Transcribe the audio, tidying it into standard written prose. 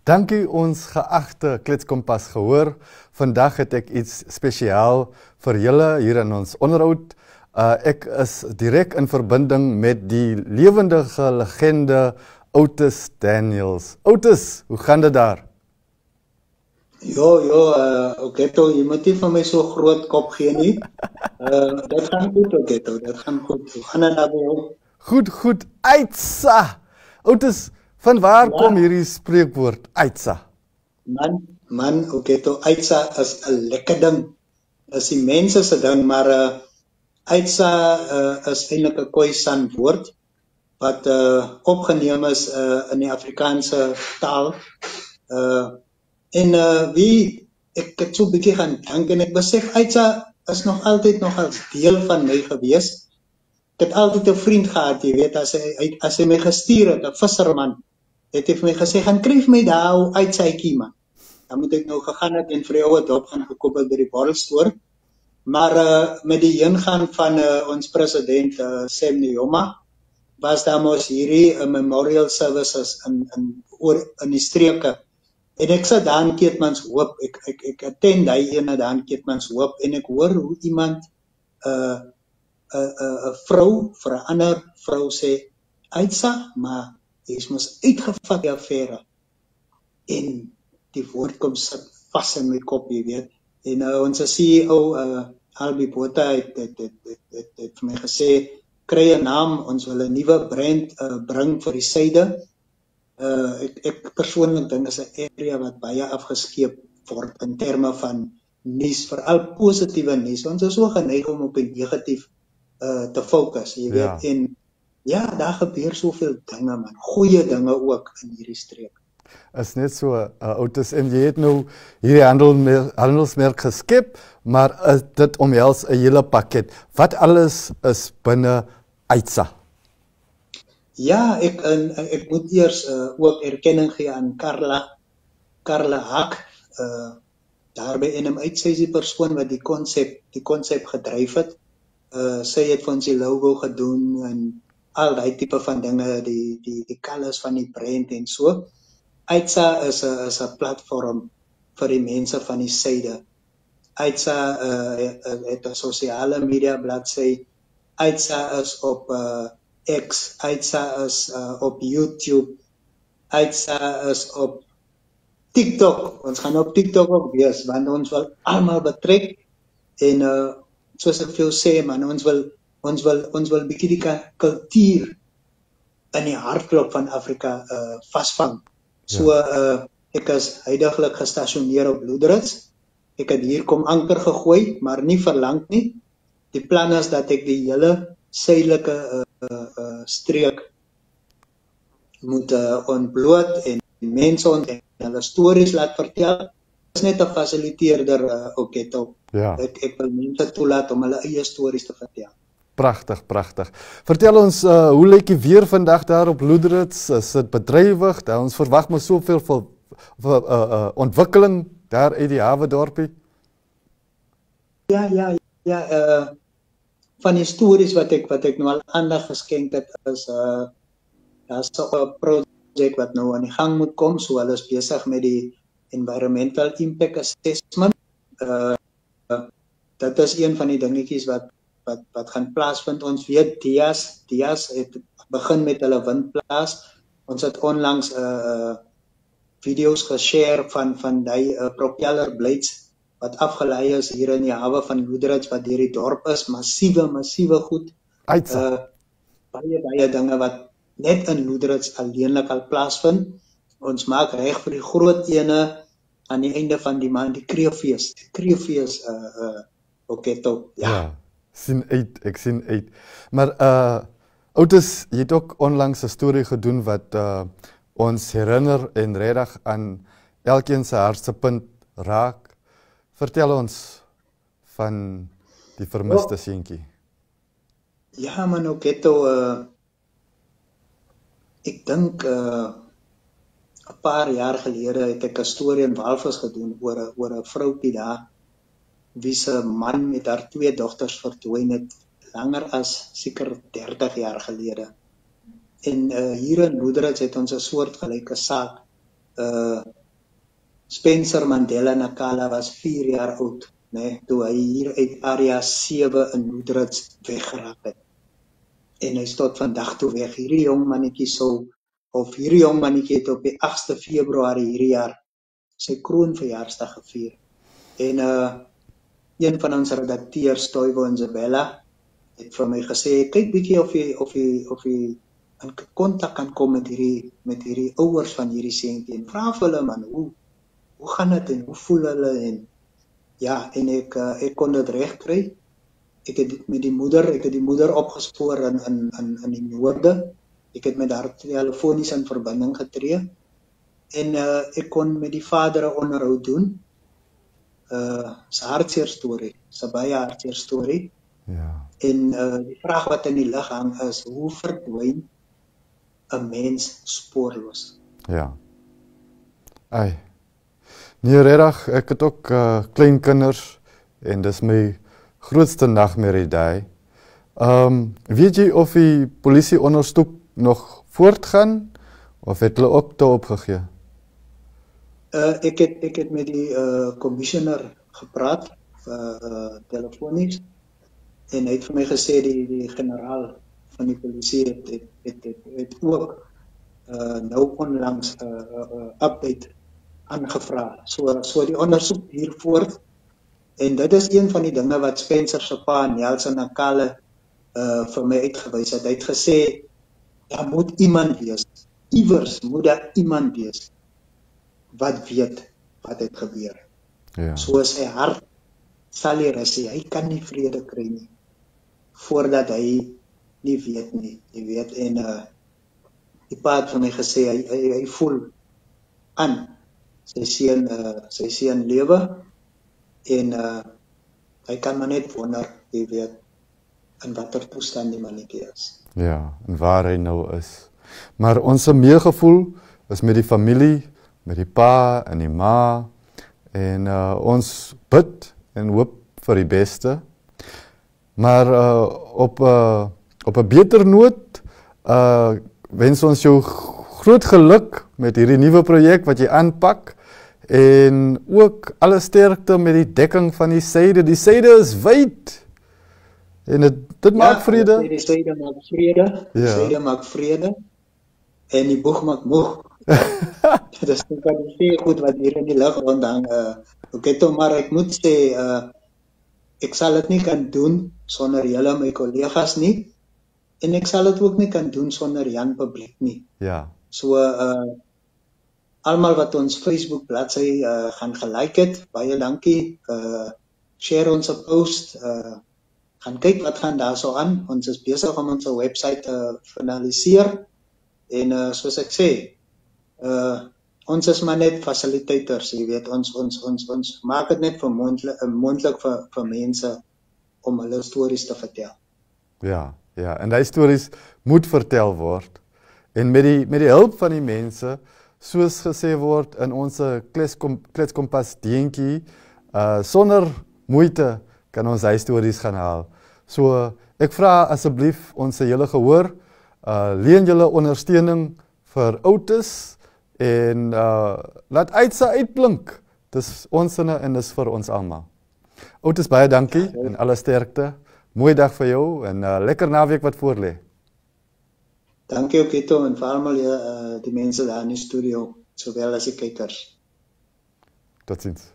Dankie ons geagte Kletskompas gehoor. Vandag het ek iets spesiaal vir julle hier in ons onderhoud. Ek is direk in verbinding met die lewendige legende Otis Daniels. Otis, hoe gaan dit daar? Oketo, jy moet nie van my so groot kop gee nie. Dit gaan goed, Oketo, dit gaan goed. Hoe gaan dit daar by jou? Goed, Aitsa. Otis, van waar kom hierdie spreekwoord Aitsa? Man, Oketo, Aitsa is 'n lekker ding. Is die mense se ding, maar Aitsa is eintlik 'n Khoisan woord wat opgeneem is in die Afrikaanse taal. Ek het so 'n bietjie gaan dink en ek besef Aitsa is nog altyd als deel van my gewees. Ek het altyd 'n vriend gehad, jy weet, as hy my gestuur het, 'n visserman, het hy vir my gesê, gaan kryf my daar ou Aitsaitjie man. Dan moet ek nou gegaan het en vir die ouwe dop gaan gekoop by die borrelstoor. Maar met die heengaan van ons president Sam Nujoma, was daar mos hierdie memorial services in die streke. En ek sit daar in Keetmanshoop, ek attend die ene daar in Keetmanshoop, en ek hoor hoe iemand, 'n vrou vir 'n ander vrou sê, Aitsa, maar jy is mos uitgevat die affære. En die woord kom sit vas in my kop, jy weet. En ons CEO, Albi Botha, het vir my gesê, kry 'n naam, ons wil 'n nuwe brand bring vir die suide. Ek persoonlik dink is 'n area wat baie afgeskeep word in terme van nuus, veral positiewe nuus. Ons is so geneig om op die negatief te fokus, jy weet. En ja, daar gebeur soveel dinge man, goeie dinge ook in hierdie streek. Is net so, Otis, en jy het nou hierdie handelsmerk geskep, maar dit omhels 'n hele pakket. Wat alles is binne Aitsa? Ja, ek moet eers ook erkenning gee aan Karla Hak, daar by NM uit, sy is die persoon wat die konsep gedryf het. Sy het vir ons die logo gedoen en al die tipe van dinge, die colors van die brand en so. Aitsa is 'n platform vir die mense van die suide. Aitsa het 'n sosiale media bladsy. Aitsa is op X, Aitsa is op YouTube, Aitsa is op TikTok. Ons gaan op TikTok ook wees, want ons wil almal betrek en soos ek veel sê man, ons wil bietjie die kultuur in die hartklop van Afrika vasvang. So ek is huidiglik gestasioneer op Loederitz. Ek het hier kom anker gegooi, maar nie verlang nie. Die plan is dat ek die hele suidelike streek moet ontbloot en mense en hulle stories laat vertel. Ek is net 'n fasiliteerder, Oketo. Ek wil mense toelaat om hulle eie stories te vertel. Pragtig. Vertel ons, hoe lyk die weer vandag daar op Loederitz? Is dit bedrywig? Ons verwag maar soveel ontwikkeling daar uit die hawe dorpie. Ja, van die stories wat ek nou al aandag geskenk het, is daar's 'n projek wat nou aan die gang moet kom, so hulle is besig met die environmental impact assessment. Dit is een van die dingetjies wat gaan plaasvind. Ons weet Dias het begin met hulle windplaas. Ons het onlangs video's geshare van die propeller blades wat afgelei is hier in die hawe van Loederitz wat deur die dorp is, massiewe goed. Baie dinge wat net in Loederitz alleenlik al plaasvind. Ons maak reg vir die groot ene aan die einde van die maand, die Kreefees. Oketo. Ja, ek sien uit. Maar Otis, jy het ook onlangs 'n storie gedoen wat ons herinner en regtig aan elkeen se hartsepunt raak. Vertel ons van die vermiste seentjie. Ja man, Oketo, ek dink 'n paar jaar gelede het ek 'n storie in Walvis gedoen oor 'n vroutjie daar wie se man met haar 2 dogters verdwyn het langer as seker 30 jaar gelede. En hier in Loederitz het ons 'n soortgelyke saak Spencer Mandela Nakala was 4 jaar oud, né, toe hy hier uit area 7 in Moedrits weggeraak het. En hy is tot vandag toe weg. Hierdie jong mannetjie het op die 8de Februarie hierdie jaar sy kroonverjaarsdag gevier. En een van ons redakteurs, Toivo Isabella, het vir my gesê, kyk bietjie of jy in kontak kan kom met hierdie ouers van hierdie seentjie en vra vir hulle man, hoe gaan dit en hoe voel hulle en ja, en ek kon dit reg kry. Ek het die moeder opgespoor in die noorde. Ek het met haar telefonies in verbinding getree en ek kon met die vader 'n onderhoud doen. Sy hartseer storie, sy baie hartseer storie. Ja. En die vraag wat in die lug hang is, hoe verdwyn 'n mens spoorloos? Ja. Ai. Nee, regtig, ek het ook klein kinders en dis my grootste nagmerrie daai. Weet jy of die polisie ondersoek nog voortgaan of het hulle ook te opgegee? Ek het met die commissioner gepraat telefonies en hy het vir my gesê die generaal van die polisie het ook nou onlangs update aangevra. So die ondersoek hier voort. En dit is een van die dinge wat Spencer se pa Nelson Nakala vir my uitgewys het. Hy het gesê, daar moet iemand wees. Iewers moet daar iemand wees wat weet wat het gebeur. Ja. So sy hart sal hy rus. Hy kan nie vrede kry nie voordat hy nie weet nie. Jy weet, en die pa het vir my gesê, hy voel aan sy seun lewe en hy kan maar net wonder, jy weet, in watter toestand die mannetjie is. Ja, en waar hy nou is. Maar ons meegevoel is met die familie, met die pa en die ma en ons bid en hoop vir die beste. Maar op 'n beter noot wens ons jou groot geluk met hierdie nuwe projek wat jy aanpak en ook alle sterkte met die dekking van die syde. Die syde is wyd en dit maak vrede. Die syde maak vrede. Die syde maak vrede en die boeg maak moeg. Dit is ook baie goed wat hier in die lug rondhang. Maar ek moet sê, ek sal dit nie kan doen sonder julle my kollegas nie en ek sal dit ook nie kan doen sonder Jan Publiek nie. Ja. So almal wat ons Facebook bladsy gaan gelike het, baie dankie. Share ons post, gaan kyk wat gaan daarso aan. Ons is besig om ons website te finaliseer en soos ek sê, ons is maar net facilitators, jy weet, ons maak dit net moontlik vir mense om hulle stories te vertel. Ja, en die stories moet vertel word. En met die hulp van die mense, soos gesê word in ons kletskompas deentjie, sonder moeite kan ons hy stories gaan haal. So ek vra asseblief ons hele gehoor, leen julle ondersteuning vir Otis en laat uitblink. Dis ons sinne en dis vir ons almal. Otis, baie dankie en alle sterkte. Mooi dag vir jou en lekker naweek wat voorlê. Dankie ook Kito en vir almal die mense daar in die studio, sowel as die kykers. Totsiens.